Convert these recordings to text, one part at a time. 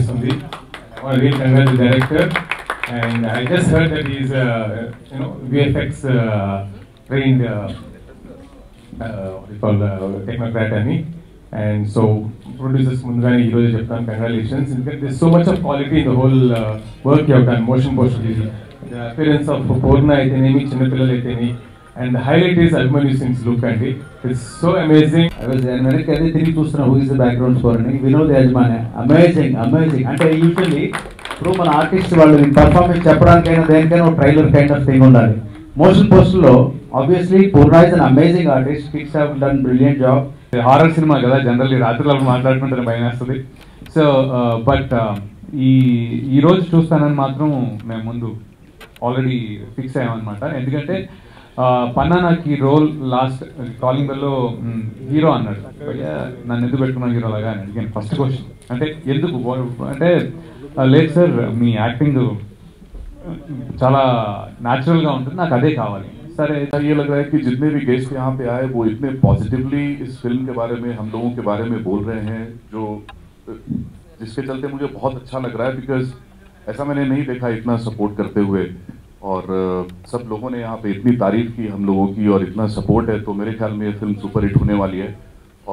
అనిపిస్తుంది. I want to really congratulate the director, and I just heard that he is VFX trained what do you call technocrat ani, and so producers mundugane ee roju cheptanu congratulations. There's so much of quality in the whole work you have done. Motion poster, the appearance of Purna aithenemi, chinna pillalu aithenemi, and the highlight is Abhimanyu Singh's look andi. It's so amazing. I was వెనక్కి తిరిగి చూస్తున్నా who is the background score అని. వినోద్ యజమాని amazing అంటే usually ఇప్పుడు మన artist వాళ్ళు performance చెప్పడానికైనా దేనికైనా ఒక ట్రైలర్ కైండ్ ఆఫ్ థింగ్ ఉండాలి. మోషన్ పోస్టర్లో obviously Poorna is an amazing artist. Kids have done brilliant job. Horror సినిమా కదా, జనరల్లీ రాత్రులు మాట్లాడుకుంటే భయం వేస్తుంది. సో బట్ ఈ రోజు చూస్తానని మాత్రం మేము ముందు ఆల్రెడీ ఫిక్స్ అయ్యామన్నమాట. ఎందుకంటే పన్నా నాకు ఈ రోల్ లాస్ట్ కాలింగ్ బెల్లో హీరో అన్నాడు. నన్ను ఎందుకు పెట్టుకున్నాను హీరో లాగా అని అడిగాను ఫస్ట్ క్వశ్చన్. అంటే ఎందుకు అంటే లేదు సార్ మీ యాక్టింగ్ చాలా న్యాచురల్గా ఉంటుంది, నాకు అదే కావాలి. सर ये लग रहा है कि जितने भी गेस्ट यहाँ पे आए वो इतने पॉजिटिवली इस फिल्म के बारे में, हम लोगों के बारे में बोल रहे हैं, जो जिसके चलते मुझे बहुत अच्छा लग रहा है, बिकॉज ऐसा मैंने नहीं देखा इतना सपोर्ट करते हुए, और सब लोगों ने यहाँ पे इतनी तारीफ की हम लोगों की और इतना सपोर्ट है, तो मेरे ख्याल में ये फिल्म सुपर हिट होने वाली है.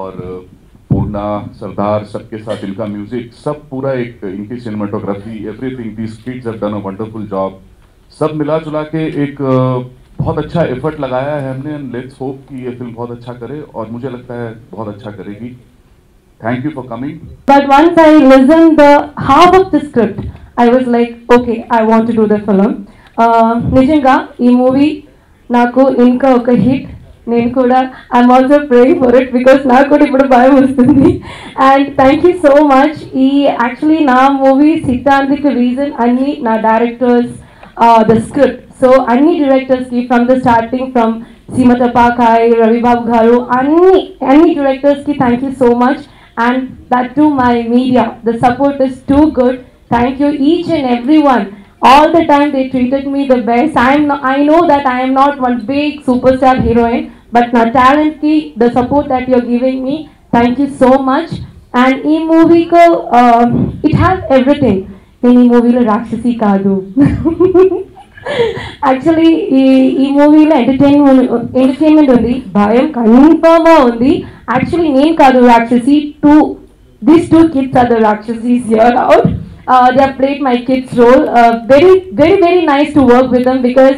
और पूर्णा, सरदार, सबके साथ इनका म्यूजिक, सब पूरा एक इनकी cinematography, everything, these kids have done a wonderful job. सब मिला जुला के एक बहुत अच्छा एफर्ट लगाया है हमने, एंड लेट्स होप कि ये फिल्म बहुत अच्छा करे, और मुझे लगता है बहुत अच्छा करेगी. Thank you for coming. But once I listened the half of the script, I was like, okay, I want to do the film. నిజంగా ఈ మూవీ నాకు ఇంకా ఒక హిట్. నేను కూడా I'm also praying for it, because నాకు కూడా ఇప్పుడు భయం వస్తుంది. And thank you so much. ఈ యాక్చువల్లీ నా మూవీ సిద్ధాంతికి రీజన్ అన్ని నా డైరెక్టర్స్, ద స్క్రిప్ట్. సో అన్ని డైరెక్టర్స్కి ఫ్రమ్ ద స్టార్టింగ్, ఫ్రమ్ సీమత పాకాయ్, రవిబాబు గారు, అన్ని డైరెక్టర్స్కి thank you so much. And that too my media, the support is too good. Thank you each and everyone. All the time they treated me the best. I know that I am not one big superstar heroine, but na talent ki the support that you are giving me, thank you so much. And ee movie ko it has everything. Ee movie lo rakshasi kaadu. Actually ఈ మూవీలో entertainment ఉంది, భయం confirm గా ఉంది. Actually నేను కాదు రాక్షసి, these two kids are the Rakshasi's here out. They have played my kids' role. Very, very, very nice to work with them, because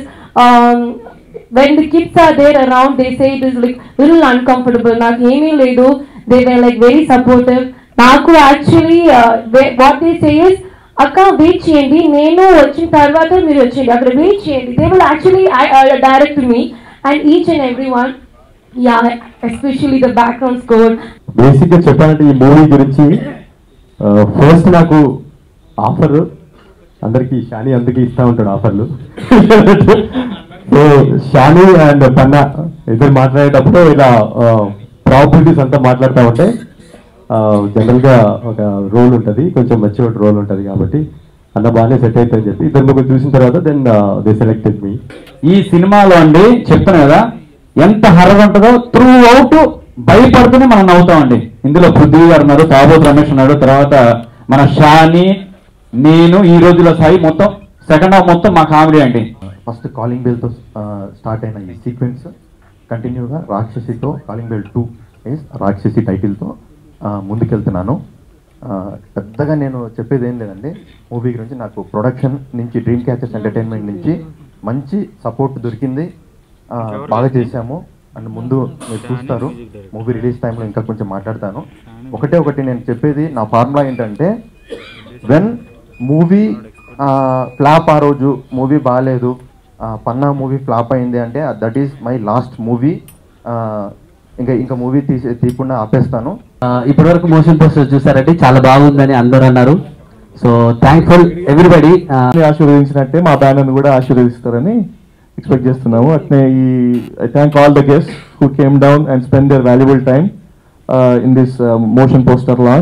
when the kids are there around, they say it is like little uncomfortable. Naaku emi ledu. They were like very supportive. Naaku actually what they say is, అక్క wait చేయండి, నేను వచ్చిన తర్వాత మీరు వచ్చేయండి, అక్కడ wait చేయండి. They will actually direct me and each and every one. Yeah, especially the background score. బేసిక్గా చెప్పాలంటే ఈ మూవీ గురించి ఫస్ట్ నాకు ఆఫర్, అందరికీ షాని అందుకే ఇస్తూ ఉంటాడు ఆఫర్లు. సో షాని అండ్ పన్నా ఇద్దరు మాట్లాడేటప్పుడు ఇలా ప్రాబిలిటీస్ అంతా మాట్లాడుతూ ఉంటే జనరల్గా ఒక రోల్ ఉంటుంది, కొంచెం మెచ్యూర్డ్ రోల్ ఉంటుంది, కాబట్టి అన్న బాగానే సెట్ అవుతుందని చెప్పి ఇద్దరు ముగ్గురు చూసిన తర్వాత దెన్ దే సెలెక్టెడ్ మీ. ఈ సినిమాలో అండి చెప్తాను కదా, ఎంత హర్రర్ ఉంటుందో త్రూ అవుట్ భయపడుతూనే మనం నవ్వుతామండి. ఇందులో పృథ్వీ గారు ఉన్నారు, తాబోత్ రమేష్ ఉన్నాడు, తర్వాత మన షాని, నేను, ఈ రోజులో సాయి, మొత్తం సెకండ్ హాఫ్ మొత్తం మా కామెడీ అండి. ఫస్ట్ కాలింగ్ బెల్తో స్టార్ట్ అయిన ఈ సీక్వెన్స్ కంటిన్యూగా రాక్షసితో, కాలింగ్ బెల్ 2 రాక్షసి టైటిల్తో ముందుకెళ్తున్నాను. పెద్దగా నేను చెప్పేది ఏం లేదండి మూవీ గురించి. నాకు ప్రొడక్షన్ నుంచి, డ్రీమ్ క్యాచర్స్ ఎంటర్టైన్మెంట్ నుంచి మంచి సపోర్ట్ దొరికింది, బాగా చేశాము. అండ్ ముందు మీరు చూస్తారు, మూవీ రిలీజ్ టైంలో ఇంకా కొంచెం మాట్లాడతాను. ఒకటి నేను చెప్పేది, నా ఫార్ములా ఏంటంటే, వెన్ మూవీ ఫ్లాప్, ఆ రోజు మూవీ బాగాలేదు, పన్నా మూవీ ఫ్లాప్ అయింది అంటే that is my last movie. ఇంకా మూవీ తీయకుండా ఆపేస్తాను. ఇప్పటివరకు మోషన్ పోస్టర్ చూసారంటే చాలా బాగుందని అందరూ అన్నారు. So thankful everybody. ఆశీర్వదించినట్టే మా బ్యానర్ కూడా ఆశీర్వదిస్తారని ఎక్స్పెక్ట్ చేస్తున్నాము. అట్నే I thank all the guests who came down and spend there valuable time in this motion poster launch.